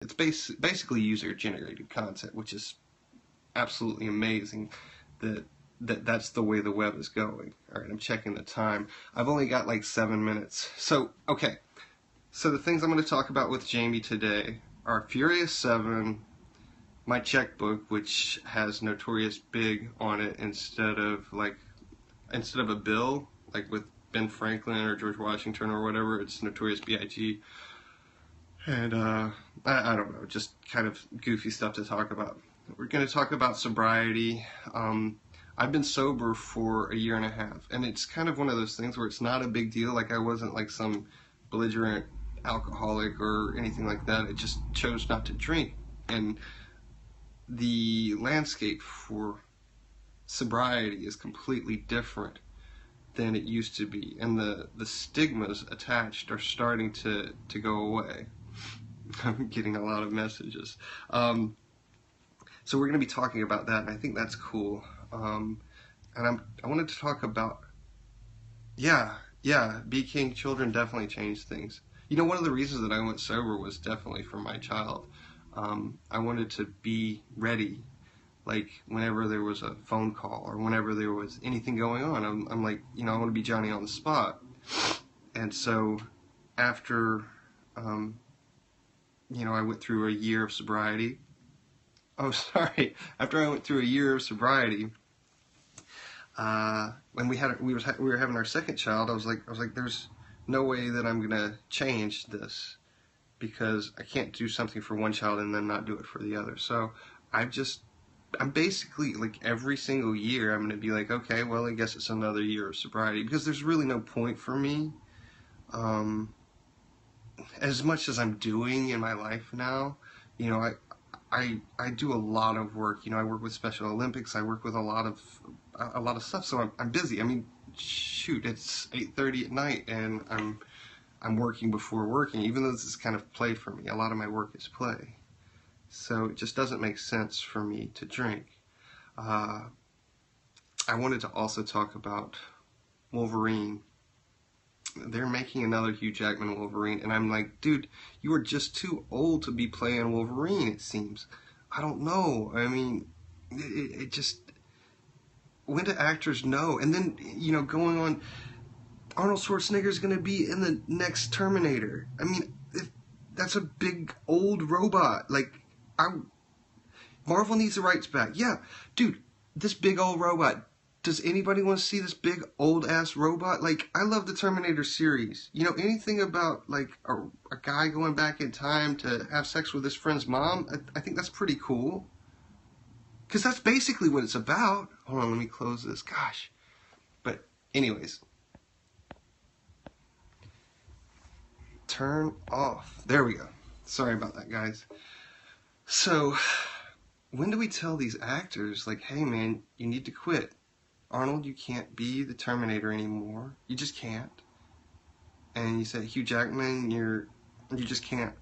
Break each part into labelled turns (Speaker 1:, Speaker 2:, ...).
Speaker 1: It's basically user-generated content, which is absolutely amazing that's the way the web is going. All right, I'm checking the time. I've only got like 7 minutes. So, okay. So the things I'm going to talk about with Jamie today are Furious 7, my checkbook, which has Notorious Big on it instead of a bill, like with Ben Franklin or George Washington or whatever, it's Notorious B.I.G. And I don't know, just kind of goofy stuff to talk about. We're going to talk about sobriety. I've been sober for 1.5 years, and it's kind of one of those things where it's not a big deal. Like, I wasn't like some belligerent alcoholic or anything like that. I just chose not to drink. And the landscape for sobriety is completely different than it used to be, and the stigmas attached are starting to go away. I'm getting a lot of messages. So we're going to be talking about that, and I think that's cool. And I wanted to talk about, Be King children definitely changed things. You know, one of the reasons that I went sober was definitely for my child. I wanted to be ready, like whenever there was a phone call or whenever there was anything going on. I'm like, I want to be Johnny on the spot. And so after, I went through a year of sobriety. Oh, sorry. After I went through a year of sobriety, when we were having our second child, I was like, there's no way that I'm gonna change this, because I can't do something for one child and then not do it for the other. So I'm basically, like, every single year I'm gonna be like, okay, well, I guess it's another year of sobriety, because there's really no point for me. As much as I'm doing in my life now, I do a lot of work. I work with Special Olympics. I work with a lot of stuff. So I'm busy. I mean, shoot, it's 8:30 at night, and I'm working before working. Even though this is kind of play for me, a lot of my work is play. So it just doesn't make sense for me to drink. I wanted to also talk about Wolverine. They're making another Hugh Jackman Wolverine, and I'm like, dude, you are just too old to be playing Wolverine, it seems. I don't know. I mean, it just, when do actors know? And then, going on, Arnold Schwarzenegger's going to be in the next Terminator. I mean, that's a big old robot. Like, Marvel needs the rights back. Yeah, dude, this big old robot. Does anybody want to see this big old-ass robot? Like, I love the Terminator series. Anything about, like, a guy going back in time to have sex with his friend's mom, I think that's pretty cool. Because that's basically what it's about. Hold on, let me close this. Gosh. But, anyways. Turn off. There we go. Sorry about that, guys. So, when do we tell these actors, like, hey, man, you need to quit? Arnold, you can't be the Terminator anymore. You just can't. And you said, Hugh Jackman, you just can't.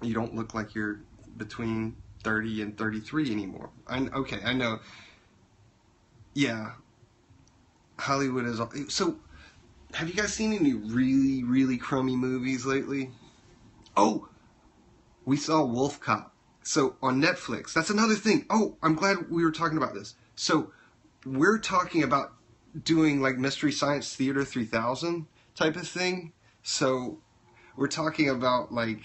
Speaker 1: You don't look like you're between 30 and 33 anymore. Okay, I know. Yeah. Hollywood is... So, have you guys seen any really, really crummy movies lately? Oh! We saw Wolf Cop. So, on Netflix. That's another thing. Oh, I'm glad we were talking about this. So, we're talking about doing like Mystery Science Theater 3000 type of thing. So we're talking about like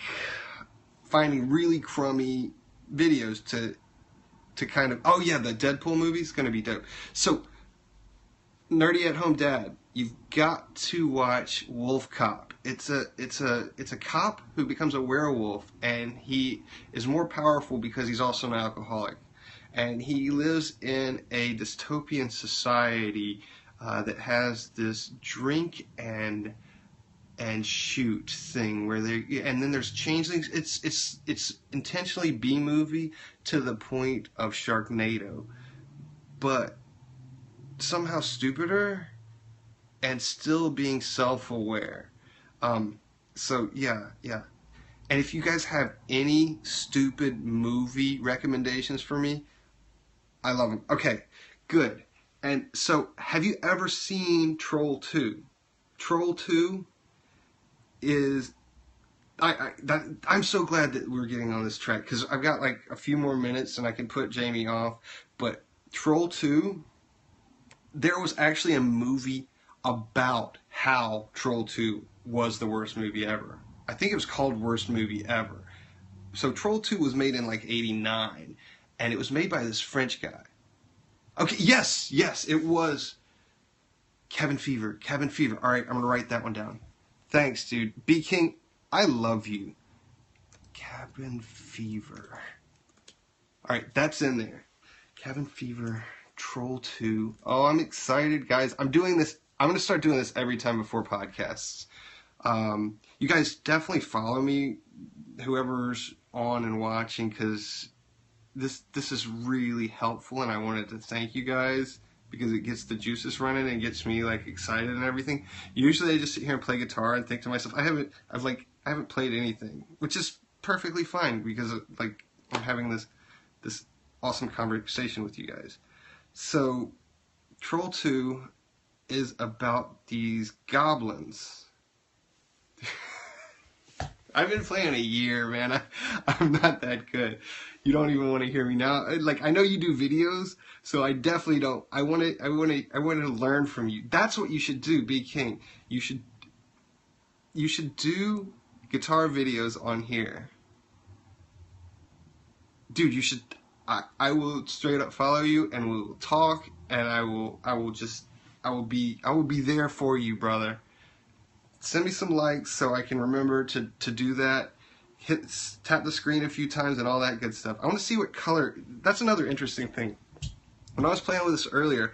Speaker 1: finding really crummy videos to kind of, oh yeah, the Deadpool movie's gonna be dope. So, Nerdy at Home Dad, you've got to watch Wolf Cop. It's a cop who becomes a werewolf, and he is more powerful because he's also an alcoholic. And he lives in a dystopian society that has this drink and shoot thing where and then there's changelings. It's intentionally B-movie to the point of Sharknado, but somehow stupider and still being self-aware. So yeah. And if you guys have any stupid movie recommendations for me, I love them. Okay, good. And so, have you ever seen Troll 2? Troll 2 is I'm so glad that we're getting on this track, because I've got like a few more minutes and I can put Jamie off. But Troll 2, there was actually a movie about how Troll 2 was the worst movie ever. I think it was called Worst Movie Ever. So Troll 2 was made in like 89, and it was made by this French guy. Okay, yes, it was Cabin Fever. Cabin Fever. All right, I'm going to write that one down. Thanks, dude. B. King, I love you. Cabin Fever. All right, that's in there. Cabin Fever, Troll 2. Oh, I'm excited, guys. I'm doing this. I'm going to start doing this every time before podcasts. You guys definitely follow me, whoever's on and watching, because this is really helpful, and I wanted to thank you guys, because it gets the juices running and gets me like excited and everything. Usually I just sit here and play guitar and think to myself, I haven't played anything, which is perfectly fine, because like I'm having this awesome conversation with you guys. So Troll 2 is about these goblins. I've been playing a year, man. I'm not that good. You don't even want to hear me now. Like, I know you do videos, so I definitely don't. I want to learn from you. That's what you should do, B. King. You should do guitar videos on here. Dude, you should. I will straight up follow you, and we'll talk, and I will be there for you, brother. Send me some likes so I can remember to do that. Tap the screen a few times and all that good stuff. I want to see what color. That's another interesting thing. When I was playing with this earlier,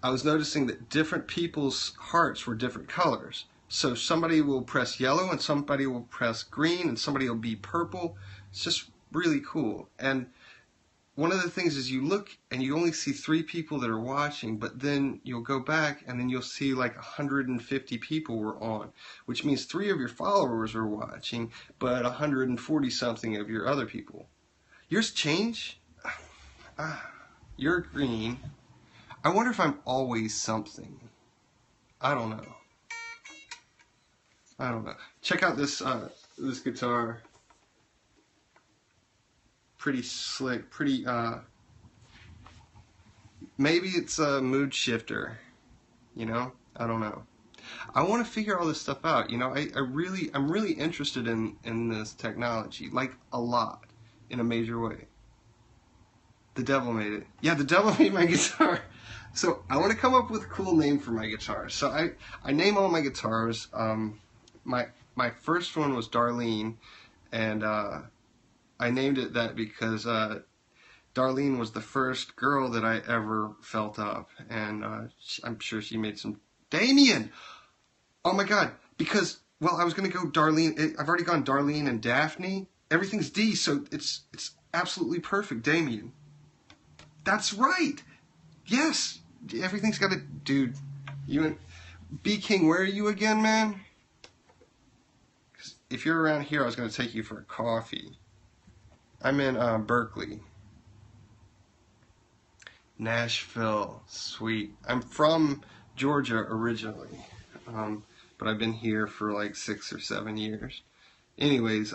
Speaker 1: I was noticing that different people's hearts were different colors. So somebody will press yellow, and somebody will press green, and somebody will be purple. It's just really cool. And one of the things is you look and you only see 3 people that are watching, but then you'll go back and then you'll see like 150 people were on, which means 3 of your followers are watching, but 140 something of your other people. Yours change? You're green. I wonder if I'm always something. I don't know. Check out this this guitar. Pretty slick, pretty, maybe it's a mood shifter, you know, I don't know. I want to figure all this stuff out, you know. I'm really interested in this technology, like a lot, in a major way. The devil made it. Yeah, the devil made my guitar. So I want to come up with a cool name for my guitar. So I name all my guitars. My first one was Darlene, and I named it that because Darlene was the first girl that I ever felt up, and I'm sure she made some... Damien! Oh my god, because, well, I was going to go Darlene... I've already gone Darlene and Daphne. Everything's D, so it's absolutely perfect, Damien. That's right! Yes! Everything's got a... Dude, you and... B. King, where are you again, man? If you're around here, I was going to take you for a coffee. I'm in Berkeley. Nashville. Sweet. I'm from Georgia originally, but I've been here for like 6 or 7 years. Anyways,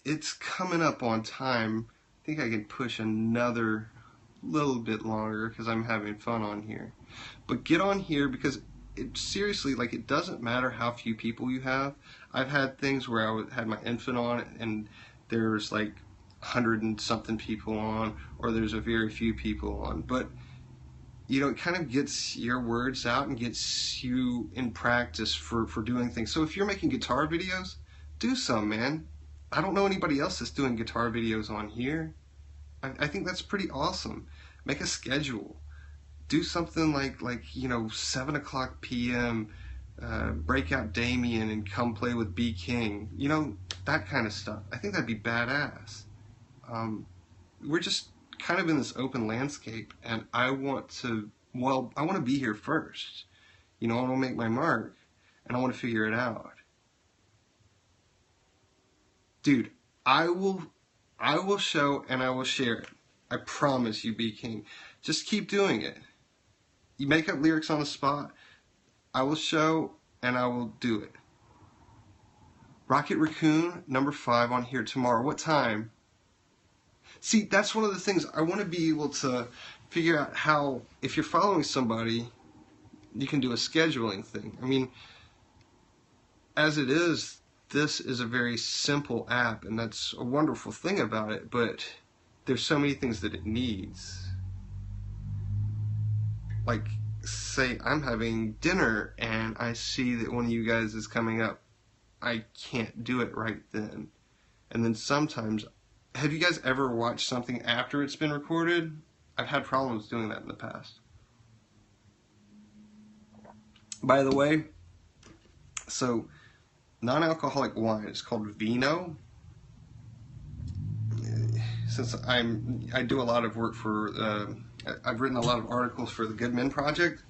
Speaker 1: it's coming up on time. I think I can push another little bit longer because I'm having fun on here. But get on here, because seriously, like, it doesn't matter how few people you have. I've had things where I had my infant on and there's like 100 and something people on, or there's a very few people on. But you know, it kind of gets your words out and gets you in practice for doing things. So if you're making guitar videos, do some, man. I don't know anybody else that's doing guitar videos on here. I think that's pretty awesome. Make a schedule. Do something like you know, 7 o'clock p.m. Break out Damien and come play with B. King. You know, that kind of stuff. I think that'd be badass. We're just kind of in this open landscape, and I want to be here first. You know, I want to make my mark, and I want to figure it out. Dude, I will show and I will share it. I promise you, B. King. Just keep doing it. You make up lyrics on the spot. I will show and I will do it. Rocket Raccoon, number 5 on here tomorrow. What time? See, that's one of the things I want to be able to figure out how, if you're following somebody, you can do a scheduling thing. I mean, as it is, this is a very simple app, and that's a wonderful thing about it, but there's so many things that it needs. Like, say I'm having dinner and I see that one of you guys is coming up. I can't do it right then. And then sometimes, have you guys ever watched something after it's been recorded? I've had problems doing that in the past. By the way, so non-alcoholic wine is called vino. Since I do a lot of work for, I've written a lot of articles for the Good Men Project,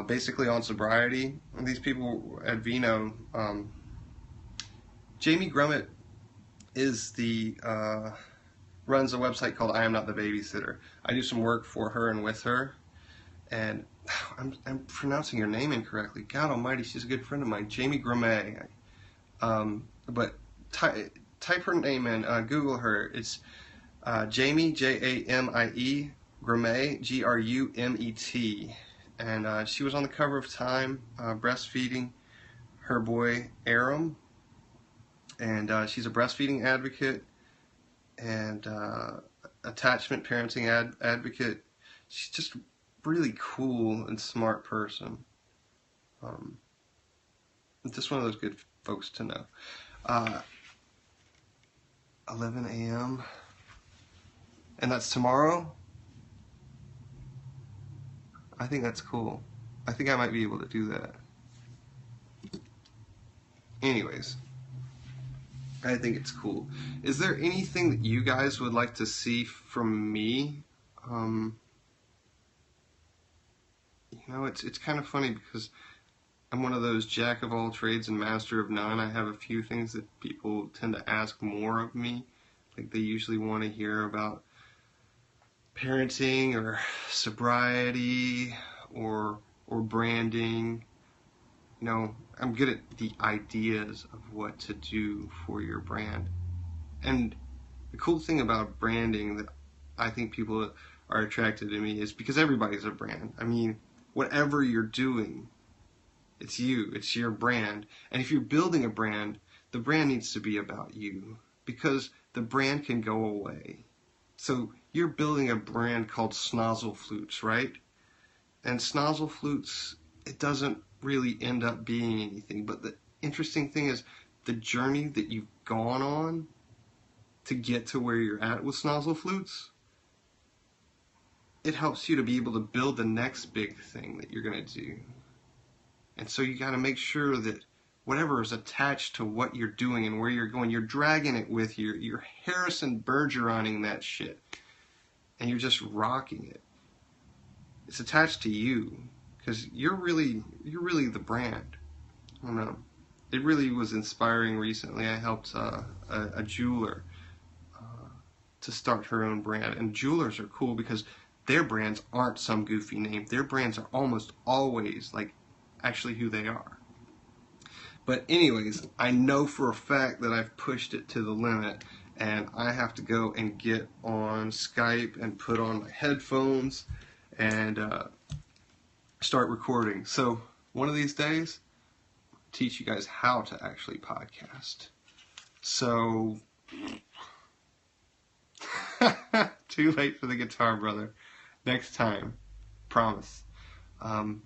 Speaker 1: basically on sobriety. And these people at Vino, Jamie Grumet is runs a website called I Am Not the Babysitter. I do some work for her and with her, and I'm pronouncing her name incorrectly. God Almighty, she's a good friend of mine, Jamie Grumet. But type her name in, Google her. It's Jamie, Jamie, Grumet, Grumet, and she was on the cover of Time, breastfeeding her boy Aram, and she's a breastfeeding advocate and attachment parenting advocate. She's just a really cool and smart person. Just one of those good folks to know. 11 a.m. And that's tomorrow? I think that's cool. I think I might be able to do that. Anyways, I think it's cool. Is there anything that you guys would like to see from me? You know, it's kind of funny because I'm one of those jack of all trades and master of none. I have a few things that people tend to ask more of me. Like they usually want to hear about parenting or sobriety or branding. You know, I'm good at the ideas of what to do for your brand. And the cool thing about branding that I think people are attracted to me is because everybody's a brand. I mean, whatever you're doing, it's you, it's your brand. And if you're building a brand, the brand needs to be about you because the brand can go away. So you're building a brand called Snozzle Flutes, right? And Snozzle Flutes, it doesn't really end up being anything. But the interesting thing is the journey that you've gone on to get to where you're at with Snozzle Flutes, it helps you to be able to build the next big thing that you're going to do. And so you got to make sure that whatever is attached to what you're doing and where you're going, you're dragging it with you. You're Harrison Bergeroning that shit. And you're just rocking it. It's attached to you. Because you're really the brand. I don't know. It really was inspiring recently. I helped a jeweler to start her own brand. And jewelers are cool because their brands aren't some goofy name. Their brands are almost always like actually who they are. But anyways, I know for a fact that I've pushed it to the limit and I have to go and get on Skype and put on my headphones and start recording. So one of these days, I'll teach you guys how to actually podcast. So too late for the guitar, brother. Next time, promise. How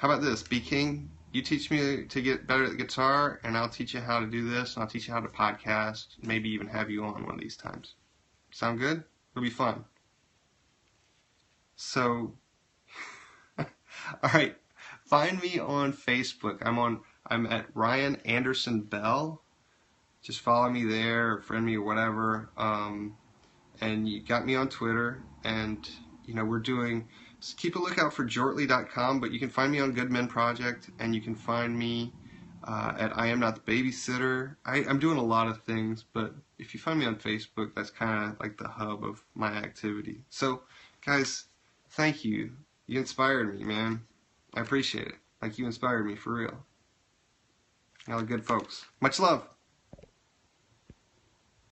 Speaker 1: about this, B King? You teach me to get better at the guitar, and I'll teach you how to do this, and I'll teach you how to podcast, maybe even have you on one of these times. Sound good? It'll be fun. So, alright, find me on Facebook. I'm at Ryan Anderson Bell. Just follow me there, or friend me, or whatever. And you got me on Twitter, and you know, we're doing, just keep a lookout for jortly.com, but you can find me on Good Men Project, and you can find me at I Am Not the Babysitter. I'm doing a lot of things, but if you find me on Facebook, that's kind of like the hub of my activity. So, guys, thank you. You inspired me, man. I appreciate it. Like, you inspired me for real. Y'all are good folks. Much love.